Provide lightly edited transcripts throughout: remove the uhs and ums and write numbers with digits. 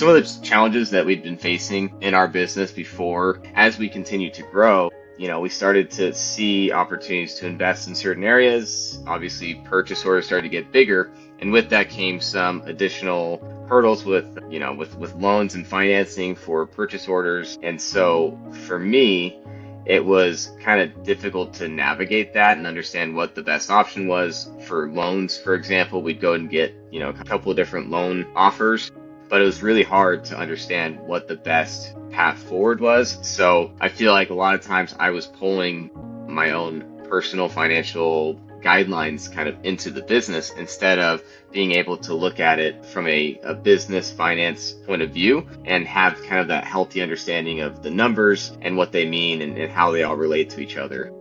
some of the challenges that we've been facing in our business before, as we continue to grow, we started to see opportunities to invest in certain areas. Obviously, purchase orders started to get bigger, and with that came some additional hurdles with loans and financing for purchase orders. And so for me, it was kind of difficult to navigate that and understand what the best option was. For loans, for example, we'd go and get, a couple of different loan offers, but it was really hard to understand what the best path forward was. So I feel like a lot of times I was pulling my own personal financial guidelines kind of into the business instead of being able to look at it from a business finance point of view and have kind of that healthy understanding of the numbers and what they mean and how they all relate to each other.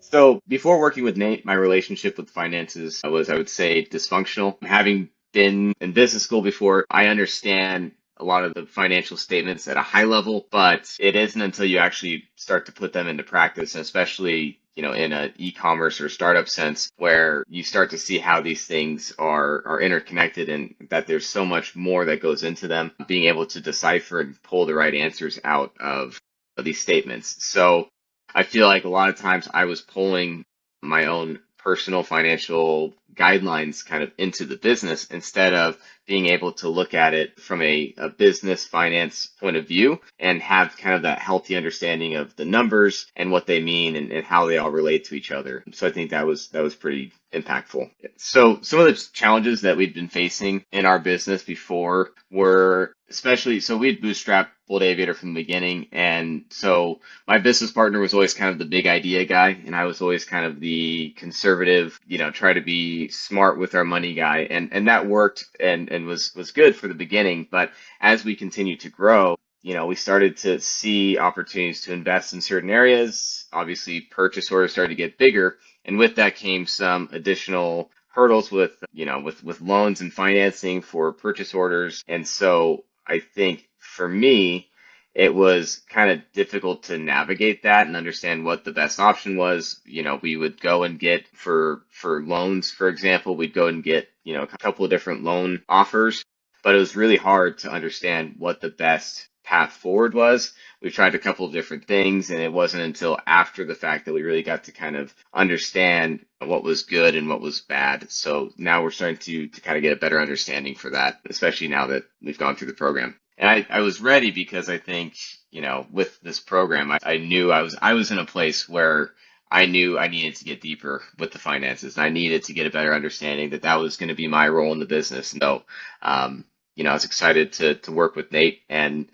So before working with Nate, my relationship with finances was, I would say, dysfunctional. Having been in business school before, I understand a lot of the financial statements at a high level, but it isn't until you actually start to put them into practice, and especially in an e-commerce or startup sense, where you start to see how these things are interconnected and that there's so much more that goes into them, being able to decipher and pull the right answers out of these statements. So I feel like a lot of times I was pulling my own personal financial guidelines kind of into the business instead of being able to look at it from a business finance point of view and have kind of that healthy understanding of the numbers and what they mean and how they all relate to each other. So I think that was pretty impactful. So some of the challenges that we've been facing in our business before were so we'd bootstrapped Bold Aviator from the beginning. And so my business partner was always kind of the big idea guy, and I was always kind of the conservative, try to be smart with our money guy. And that worked and was good for the beginning. But as we continued to grow, we started to see opportunities to invest in certain areas. Obviously, purchase orders started to get bigger. And with that came some additional hurdles with loans and financing for purchase orders. And so I think for me, it was kind of difficult to navigate that and understand what the best option was. We would go and get for loans, for example, we'd go and get, a couple of different loan offers, but it was really hard to understand what the best path forward was. We tried a couple of different things, and it wasn't until after the fact that we really got to kind of understand what was good and what was bad. So now we're starting to kind of get a better understanding for that, especially now that we've gone through the program. And I was ready because I think, with this program, I knew I was in a place where I knew I needed to get deeper with the finances, and I needed to get a better understanding that was going to be my role in the business. And so, I was excited to work with Nate and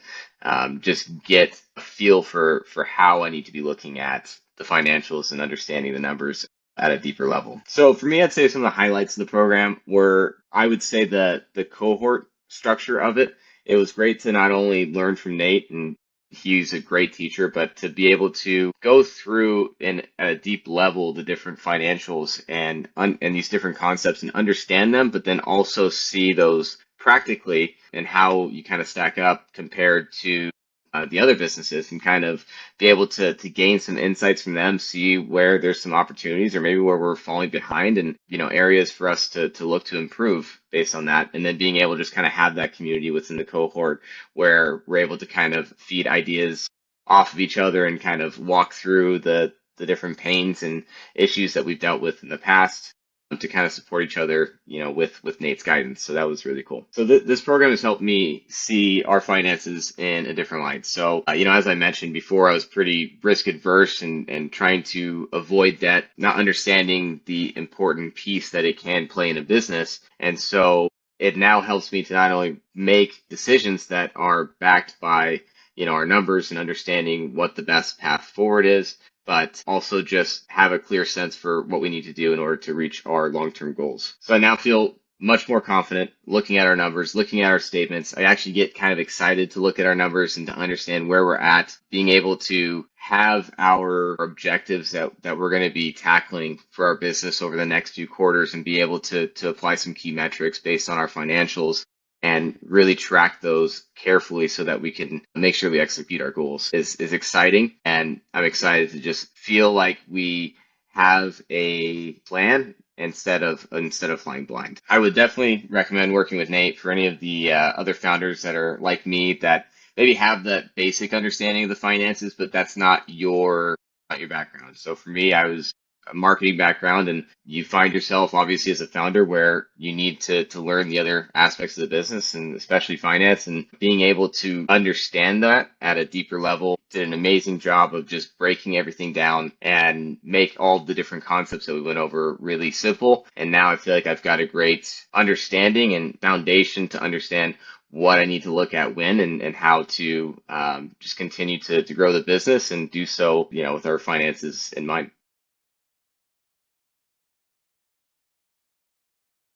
just get a feel for how I need to be looking at the financials and understanding the numbers at a deeper level. So for me, I'd say some of the highlights of the program were, I would say, the cohort structure of it. It was great to not only learn from Nate, and he's a great teacher, but to be able to go through at a deep level the different financials and these different concepts and understand them, but then also see those practically and how you kind of stack up compared to the other businesses, and kind of be able to gain some insights from them, see where there's some opportunities or maybe where we're falling behind, and areas for us to look to improve based on that. And then being able to just kind of have that community within the cohort where we're able to kind of feed ideas off of each other and kind of walk through the different pains and issues that we've dealt with in the past, to kind of support each other, with Nate's guidance. So that was really cool. So this program has helped me see our finances in a different light. So, as I mentioned before, I was pretty risk adverse and trying to avoid debt, not understanding the important piece that it can play in a business. And so it now helps me to not only make decisions that are backed by, our numbers and understanding what the best path forward is, but also just have a clear sense for what we need to do in order to reach our long-term goals. So I now feel much more confident looking at our numbers, looking at our statements. I actually get kind of excited to look at our numbers and to understand where we're at, being able to have our objectives that we're going to be tackling for our business over the next few quarters, and be able to apply some key metrics based on our financials and really track those carefully so that we can make sure we execute our goals is exciting. And I'm excited to just feel like we have a plan instead of flying blind. I would definitely recommend working with Nate for any of the other founders that are like me that maybe have that basic understanding of the finances, but that's not your background. So for me, I was a marketing background, and you find yourself obviously as a founder where you need to learn the other aspects of the business and especially finance, and being able to understand that at a deeper level. Did an amazing job of just breaking everything down and make all the different concepts that we went over really simple. And now I feel like I've got a great understanding and foundation to understand what I need to look at when, and how to just continue to grow the business and do so, with our finances in mind.